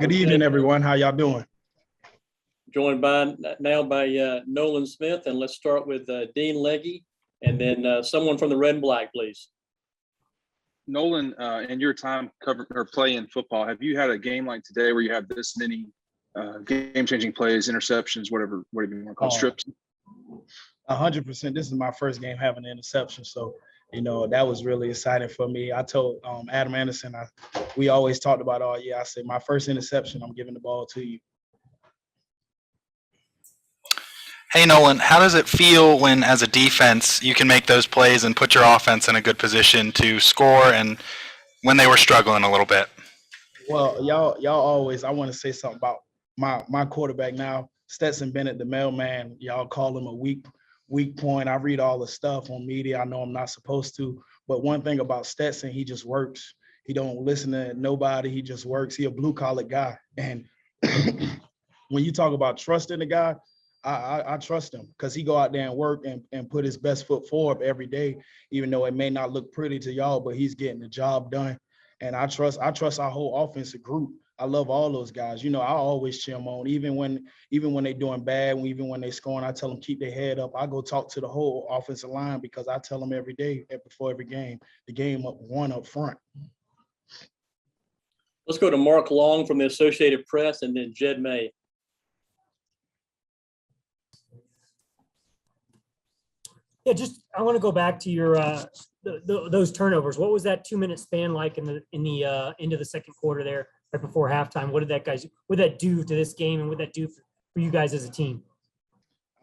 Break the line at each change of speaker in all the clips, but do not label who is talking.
Good evening, everyone. How y'all doing?
Joined by Nolan Smith, and let's start with Dean Legge, and then someone from the Red and Black, please.
Nolan, in your time covering or playing football, have you had a game like today where you have this many game-changing plays, interceptions, whatever you want to call strips?
100%. This is my first game having an interception, so that was really exciting for me. I told Adam Anderson, we always talked about all year. I said my first interception, I'm giving the ball to you.
Hey, Nolan, how does it feel when, as a defense, you can make those plays and put your offense in a good position to score, and when they were struggling a little bit?
Well, y'all always, I want to say something about my quarterback now, Stetson Bennett, the mailman. Y'all call him a weak point. I read all the stuff on media. I know I'm not supposed to, but one thing about Stetson, he just works. He don't listen to nobody. He just works. He a blue-collar guy. And when you talk about trusting the guy, I trust him because he go out there and work and put his best foot forward every day, even though it may not look pretty to y'all, but he's getting the job done. And I trust our whole offensive group. I love all those guys. I always cheer them on, even when they're doing bad, even when they scoring, I tell them keep their head up. I go talk to the whole offensive line because I tell them every day before every game, the game up front.
Let's go to Mark Long from the Associated Press, and then Jed May.
Yeah, I want to go back to your those turnovers. What was that 2-minute span like in the into the second quarter there, right before halftime? What did that do to this game, and what did that do for you guys as a team?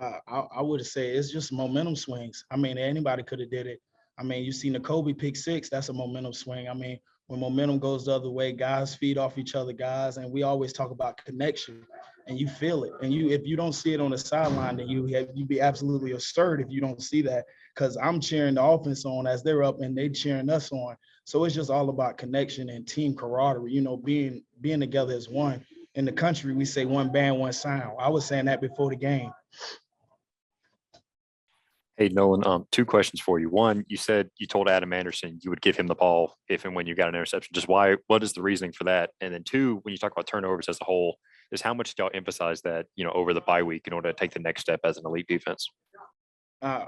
I would say it's just momentum swings. I mean, anybody could have did it. I mean, you see Nakobe pick 6, that's a momentum swing. I mean, when momentum goes the other way, guys feed off each other, guys, and we always talk about connection, and you feel it. And if you don't see it on the sideline, then you'd be absolutely absurd if you don't see that, because I'm cheering the offense on as they're up and they cheering us on. So it's just all about connection and team camaraderie, being together as one. In the country, we say one band, one sound. I was saying that before the game.
Hey, Nolan, 2 questions for you. One, you said you told Adam Anderson you would give him the ball if and when you got an interception. Just why? What is the reasoning for that? And then 2, when you talk about turnovers as a whole, is how much do y'all emphasize that, over the bye week in order to take the next step as an elite defense?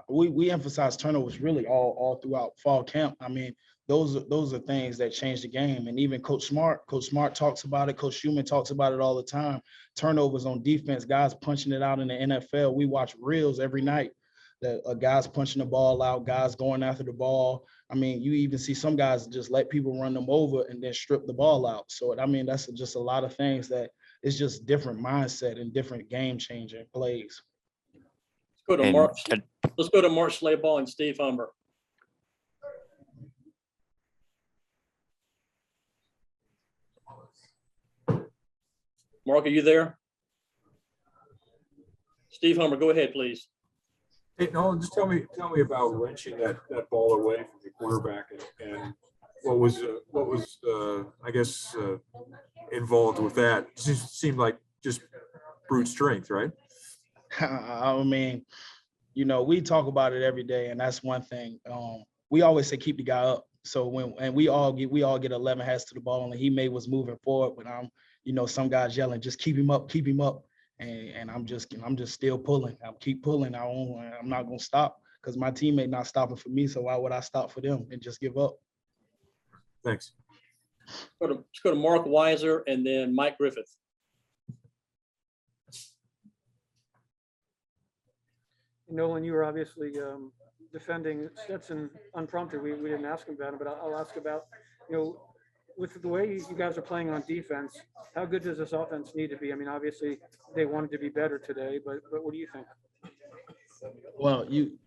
We emphasize turnovers really all throughout fall camp. I mean, those are things that change the game. And even Coach Smart talks about it. Coach Schumann talks about it all the time. Turnovers on defense, guys punching it out in the NFL. We watch reels every night. That guys punching the ball out, guys going after the ball. I mean, you even see some guys just let people run them over and then strip the ball out. So, I mean, that's just a lot of things that it's just different mindset and different game-changing plays.
Let's go to Mark Schlabach and Steve Humber. Mark, are you there? Steve Humber, go ahead, please.
Hey, Nolan, just tell me about wrenching that ball away from the quarterback and what was involved with that. It just seemed like just brute strength, right?
I mean, we talk about it every day, and that's one thing. We always say keep the guy up. So we all get 11 hats to the ball, and he was moving forward, but some guys yelling, just keep him up. And I'm just still pulling. I'll keep pulling. I'm not gonna stop because my teammate not stopping for me. So why would I stop for them and just give up?
Thanks.
Let's go to Mark Weiser and then Mike Griffith.
Nolan, you were obviously defending Stetson unprompted. We didn't ask him about it, but I'll ask about with the way you guys are playing on defense, how good does this offense need to be? I mean, obviously they wanted to be better today, but what do you think?
Well, you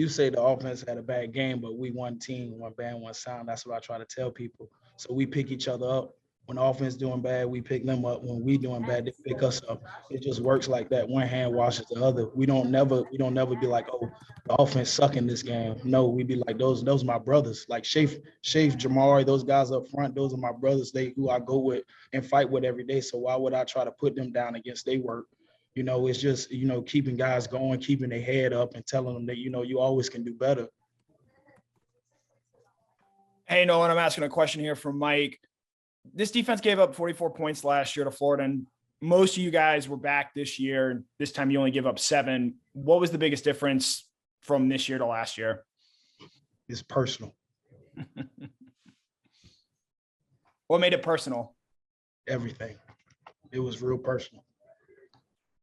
say the offense had a bad game, but we one team, one band, one sound. That's what I try to tell people. So we pick each other up. When the offense doing bad, we pick them up. When we doing bad, they pick us up. It just works like that. One hand washes the other. We don't never be like, oh, the offense sucking this game. No, we be like, those are my brothers. Like Shafe, Jamari, those guys up front, those are my brothers. Who I go with and fight with every day. So why would I try to put them down against their work? It's just, keeping guys going, keeping their head up and telling them that, you always can do better.
Hey, Nolan, I'm asking a question here from Mike. this defense gave up 44 points last year to Florida, and most of you guys were back this year. This time you only give up 7. What was the biggest difference from this year to last year?
It's personal.
What made it personal?
Everything. It was real personal.